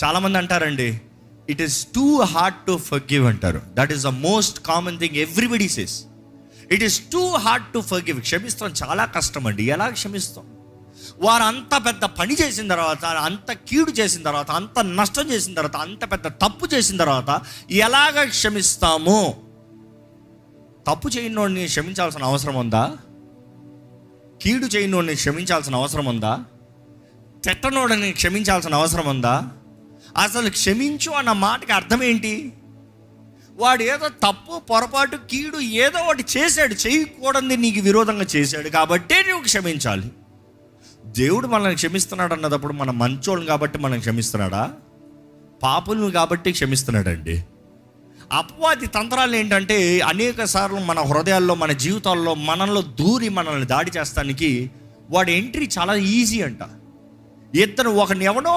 చాలామంది అంటారండి, it is too hard to forgive అంటారు. That is the most common thing everybody says. It is too hard to forgive. క్షమిస్తాం చాలా కష్టం అండి. ఎలా క్షమిస్తాం? వారు అంత పెద్ద పని చేసిన తర్వాత, అంత కీడు చేసిన తర్వాత, అంత నష్టం చేసిన తర్వాత, అంత పెద్ద తప్పు చేసిన తర్వాత ఎలాగ క్షమిస్తాము? తప్పు చేయనోడిని క్షమించాల్సిన అవసరం ఉందా? కీడు చేయనోడిని క్షమించాల్సిన అవసరం ఉందా? తిట్టనోడిని క్షమించాల్సిన అవసరం ఉందా? అసలు క్షమించు అన్న మాటకి అర్థం ఏంటి? వాడు ఏదో తప్పు, పొరపాటు, కీడు ఏదో ఒకటి చేశాడు, చేయకూడదు నీకు విరోధంగా చేశాడు కాబట్టే నువ్వు క్షమించాలి. దేవుడు మనల్ని క్షమిస్తున్నాడు అన్నదప్పుడు మనం మంచోళ్ళం కాబట్టి మనం క్షమిస్తున్నాడా? పాపులను కాబట్టి క్షమిస్తున్నాడండి. అపవాది తంత్రాలు ఏంటంటే, అనేక సార్లు మన హృదయాల్లో, మన జీవితాల్లో మనలో దూరి మనల్ని దాడి చేస్తానికి వాడి ఎంట్రీ చాలా ఈజీ అంట. ఇతను ఒకరిని ఎవడో